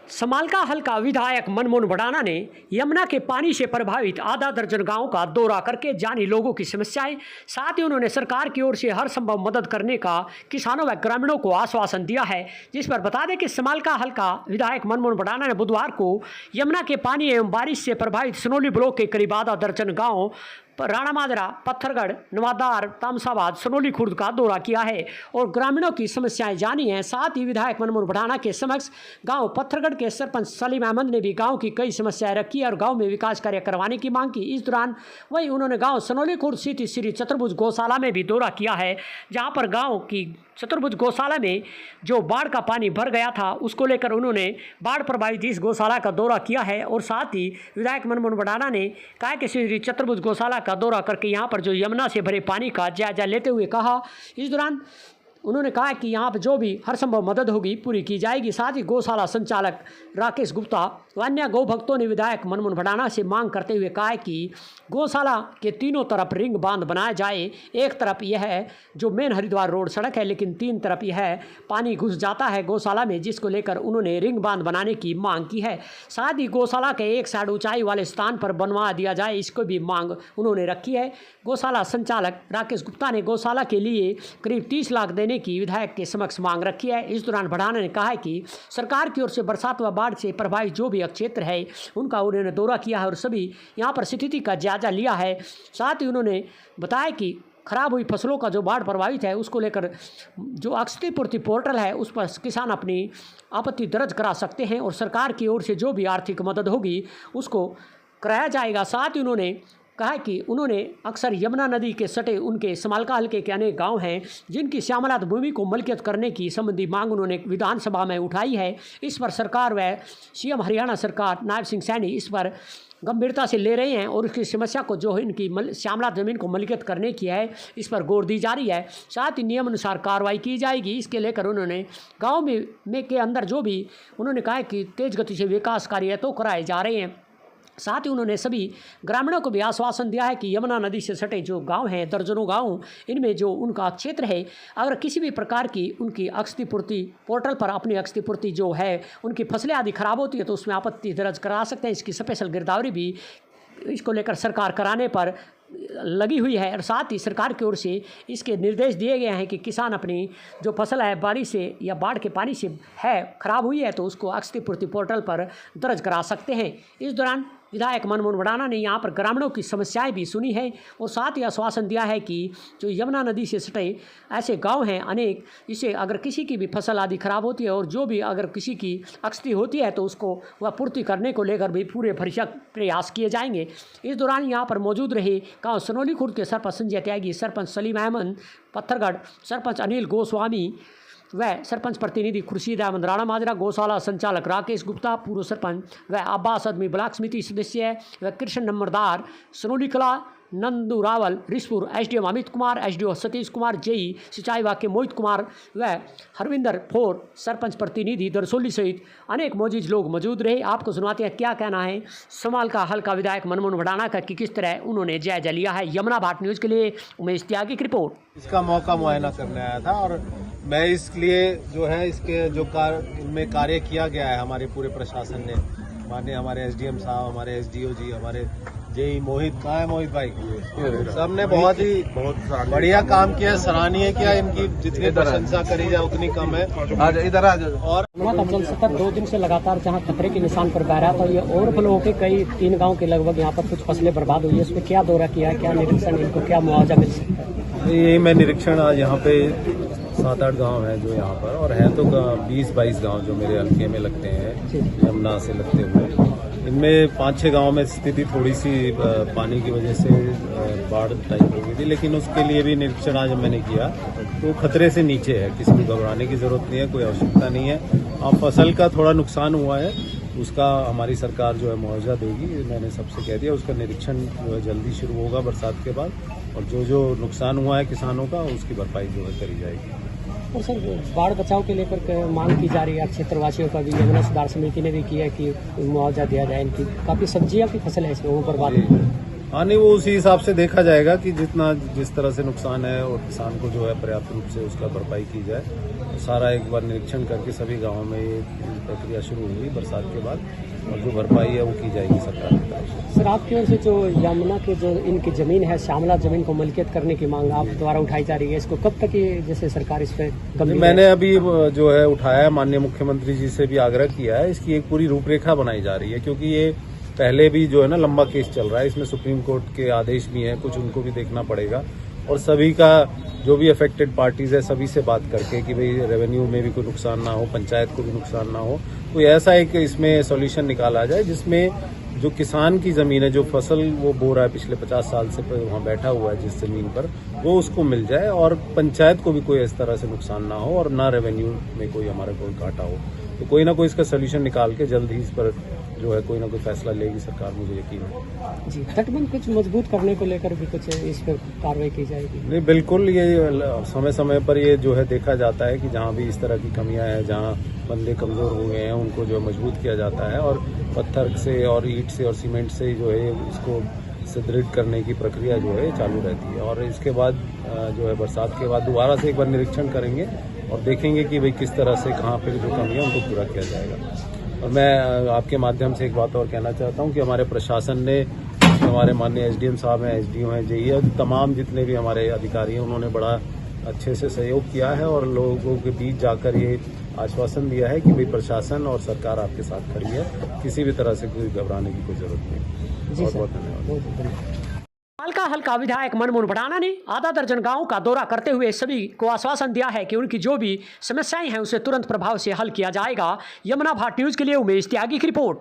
समालका हल्का विधायक मनमोहन भडाना ने यमुना के पानी से प्रभावित आधा दर्जन गांवों का दौरा करके जानी लोगों की समस्याएं, साथ ही उन्होंने सरकार की ओर से हर संभव मदद करने का किसानों व ग्रामीणों को आश्वासन दिया है। जिस पर बता दें कि समालका हल्का विधायक मनमोहन भडाना ने बुधवार को यमुना के पानी एवं बारिश से प्रभावित सनोली ब्लॉक के करीब आधा दर्जन गाँव राणा माजरा, पत्थरगढ़, नवादार, तामसाबाद, सनोली खुर्द का दौरा किया है और ग्रामीणों की समस्याएं जानी हैं। साथ ही विधायक मनमोहन भडाना के समक्ष गांव पत्थरगढ़ के सरपंच सलीम अहमद ने भी गांव की कई समस्याएं रखी और गांव में विकास कार्य करवाने की मांग की। इस दौरान वहीं उन्होंने गांव सनोली खुर्द स्थित श्री चतुर्भुज गौशाला में भी दौरा किया है, जहाँ पर गाँव की चतुर्भुज गौशाला में जो बाढ़ का पानी भर गया था उसको लेकर उन्होंने बाढ़ प्रभावित इस गौशाला का दौरा किया है। और साथ ही विधायक मनमोहन भडाना ने कहा कि श्री चतुर्भुज गौशाला का दौरा करके यहाँ पर जो यमुना से भरे पानी का जायजा लेते हुए कहा। इस दौरान उन्होंने कहा कि यहाँ पर जो भी हर संभव मदद होगी पूरी की जाएगी। साथ ही गौशाला संचालक राकेश गुप्ता व अन्य गौ भक्तों ने विधायक मनमोहन भडाना से मांग करते हुए कहा है कि गौशाला के तीनों तरफ रिंग बांध बनाया जाए। एक तरफ यह है जो मेन हरिद्वार रोड सड़क है, लेकिन तीन तरफ यह पानी घुस जाता है गौशाला में, जिसको लेकर उन्होंने रिंग बांध बनाने की मांग की है। साथ ही गौशाला के एक साइड ऊंचाई वाले स्थान पर बनवा दिया जाए, इसको भी मांग उन्होंने रखी है। गौशाला संचालक राकेश गुप्ता ने गौशाला के लिए करीब 30 लाख देने की विधायक के समक्ष मांग रखी है। इस दौरान भडाना ने कहा है कि सरकार की ओर से बरसात व बाढ़ से प्रभावित जो भी क्षेत्र है उनका उन्होंने दौरा किया है और सभी यहाँ पर स्थिति का जायजा लिया है। साथ ही उन्होंने बताया कि खराब हुई फसलों का जो बाढ़ प्रभावित है उसको लेकर जो क्षतिपूर्ति पोर्टल है उस पर किसान अपनी आपत्ति दर्ज करा सकते हैं और सरकार की ओर से जो भी आर्थिक मदद होगी उसको कराया जाएगा। साथ ही उन्होंने कहा कि उन्होंने अक्सर यमुना नदी के सटे उनके समालका हल्के के अनेक गांव हैं जिनकी श्यामलात भूमि को मलकियत करने की संबंधी मांग उन्होंने विधानसभा में उठाई है। इस पर सरकार व सीएम हरियाणा सरकार नायब सिंह सैनी इस पर गंभीरता से ले रहे हैं और उसकी समस्या को जो इनकी श्यामलात ज़मीन को मलकियत करने की है इस पर गौर दी जा रही है। साथ ही नियम अनुसार कार्रवाई की जाएगी। इसके लेकर उन्होंने गाँव में के अंदर जो भी उन्होंने कहा कि तेज़ गति से विकास कार्य तो कराए जा रहे हैं। साथ ही उन्होंने सभी ग्रामीणों को भी आश्वासन दिया है कि यमुना नदी से सटे जो गांव हैं, दर्जनों गांव, इनमें जो उनका क्षेत्र है अगर किसी भी प्रकार की उनकी क्षतिपूर्ति पोर्टल पर अपनी क्षतिपूर्ति जो है उनकी फसलें आदि खराब होती है तो उसमें आपत्ति दर्ज करा सकते हैं। इसकी स्पेशल गिरदावरी भी इसको लेकर सरकार कराने पर लगी हुई है। और साथ ही सरकार की ओर से इसके निर्देश दिए गए हैं कि किसान अपनी जो फसल है बारिश से या बाढ़ के पानी से है खराब हुई है तो उसको क्षतिपूर्ति पोर्टल पर दर्ज करा सकते हैं। इस दौरान विधायक मनमोहन भडाना ने यहाँ पर ग्रामीणों की समस्याएं भी सुनी है और साथ ही आश्वासन दिया है कि जो यमुना नदी से सटे ऐसे गांव हैं अनेक, इससे अगर किसी की भी फसल आदि खराब होती है और जो भी अगर किसी की क्षति होती है तो उसको वह पूर्ति करने को लेकर भी पूरे भरसक प्रयास किए जाएंगे। इस दौरान यहाँ पर मौजूद रहे गाँव सनोली खुर्द के सरपंच संजय त्यागी, सरपंच सलीम अहमद पत्थरगढ़, सरपंच अनिल गोस्वामी व सरपंच प्रतिनिधि खुर्शीद अहमद राणा माजरा, गौशाला संचालक राकेश गुप्ता, पूर्व सरपंच व अब्बास आदमी ब्लॉक समिति सदस्य व कृष्ण नंबरदार, Sanoli Kala, Nandu Rawal, Rispur, SDM Amit Kumar, SDO Satish Kumar, JE सिंचाई विभाग के मोहित कुमार व हरविंदर फोर, सरपंच प्रतिनिधि दरसोली सहित अनेक मौजूद लोग मौजूद रहे। आपको सुनाते हैं क्या कहना है समालका हल्का विधायक मनमोहन भडाना का कि किस तरह उन्होंने जायजा लिया है। यमुना भारत न्यूज़ के लिए उमेश त्यागी की रिपोर्ट। इसका मौका मुआयना करने आया था और मैं इसलिए जो है इसके जो इनमें कार्य किया गया है हमारे पूरे प्रशासन ने, माननीय हमारे एसडीएम साहब, हमारे एसडीओ जी, हमारे जेई मोहित, कहाँ है मोहित भाई, सब ने बहुत ही बढ़िया काम किया, सराहनीय किया। इनकी जितनी प्रशंसा करी जाए उतनी कम है। इधर आ जाओ। और जल सतत 2 दिन से लगातार जहाँ खतरे के निशान पर बह रहा था, ये ओवरफ्लो होकर कई 3 गाँव के लगभग यहाँ पर कुछ फसलें बर्बाद हुई है। इस पर क्या दौरा किया है, क्या निरीक्षण, इनको क्या मुआवजा मिल सकता है? यही मैं निरीक्षण आज यहाँ पे 7-8 गांव हैं जो यहाँ पर, और हैं तो 20-22 गांव जो मेरे हल्के में लगते हैं यमुना से लगते हुए। इनमें 5-6 गांव में स्थिति थोड़ी सी पानी की वजह से बाढ़ टाइप हो गई थी, लेकिन उसके लिए भी निरीक्षण आज मैंने किया तो खतरे से नीचे है, किसी को घबराने की जरूरत नहीं है, कोई आवश्यकता नहीं है। अब फसल का थोड़ा नुकसान हुआ है, उसका हमारी सरकार जो है मुआवजा देगी, मैंने सबसे कह दिया। उसका निरीक्षण जो है जल्दी शुरू होगा बरसात के बाद, और जो नुकसान हुआ है किसानों का उसकी भरपाई जो है करी जाएगी। और सर बाढ़ बचाव के लेकर मांग की जा रही है क्षेत्रवासियों का भी, यमुना सुधार समिति ने भी किया है कि मुआवजा दिया जाए। इनकी काफ़ी सब्जियां की फसल है इसमें वो बर्बाद हुई। हाँ नहीं, वो उसी हिसाब से देखा जाएगा कि जिस तरह से नुकसान है और किसान को जो है पर्याप्त रूप से उसका भरपाई की जाए। सारा एक बार निरीक्षण करके सभी गाँवों में ये प्रक्रिया शुरू हुई बरसात के बाद, और जो भरपाई है वो की जाएगी सरकार की तरफ से। सर, आपकी ओर से जो यमुना के जो इनकी ज़मीन है, श्यामला ज़मीन को मलकियत करने की मांग आप द्वारा उठाई जा रही है, इसको कब तक ये जैसे सरकार इस पर गंभीर मैंने अभी जो है उठाया, माननीय मुख्यमंत्री जी से भी आग्रह किया है, इसकी एक पूरी रूपरेखा बनाई जा रही है, क्योंकि ये पहले भी जो है ना लंबा केस चल रहा है, इसमें सुप्रीम कोर्ट के आदेश भी हैं, कुछ उनको भी देखना पड़ेगा, और सभी का जो भी अफेक्टेड पार्टीज है सभी से बात करके कि भाई रेवेन्यू में भी कोई नुकसान ना हो, पंचायत को भी नुकसान ना हो, कोई ऐसा एक इसमें सॉल्यूशन निकाला जाए जिसमें जो किसान की जमीन है, जो फसल वो बो रहा है पिछले 50 साल से वहाँ बैठा हुआ है जिस जमीन पर, वो उसको मिल जाए, और पंचायत को भी कोई इस तरह से नुकसान ना हो, और ना रेवेन्यू में कोई हमारा कोई घाटा हो। तो कोई ना कोई इसका सोल्यूशन निकाल के जल्द ही इस पर जो है कोई ना कोई फैसला लेगी सरकार, मुझे यकीन है। जी, तटबंध कुछ मजबूत करने को लेकर भी कुछ इस पर कार्रवाई की जाएगी? नहीं, बिल्कुल, ये समय समय पर ये जो है देखा जाता है कि जहाँ भी इस तरह की कमियां हैं, जहाँ बंदे कमजोर हो गए हैं, उनको जो है मजबूत किया जाता है, और पत्थर से और ईंट से और सीमेंट से जो है इसको सुदृढ़ करने की प्रक्रिया जो है चालू रहती है। और इसके बाद जो है बरसात के बाद दोबारा से एक बार निरीक्षण करेंगे और देखेंगे कि भाई किस तरह से कहाँ पर जो कमी है उनको पूरा किया जाएगा। और मैं आपके माध्यम से एक बात और कहना चाहता हूँ कि हमारे प्रशासन ने, हमारे माननीय एसडीएम साहब हैं, एसडीओ हैं, जेई है, तमाम जितने भी हमारे अधिकारी हैं, उन्होंने बड़ा अच्छे से सहयोग किया है, और लोगों के बीच जाकर ये आश्वासन दिया है कि भाई प्रशासन और सरकार आपके साथ खड़ी है, किसी भी तरह से कोई घबराने की कोई जरूरत नहीं। जी सर, बहुत धन्यवाद। हल्का हल्का विधायक मनमोहन भडाना ने आधा दर्जन गांवों का दौरा करते हुए सभी को आश्वासन दिया है कि उनकी जो भी समस्याएं हैं उसे तुरंत प्रभाव से हल किया जाएगा। यमुना भारत न्यूज के लिए उमेश त्यागी की रिपोर्ट।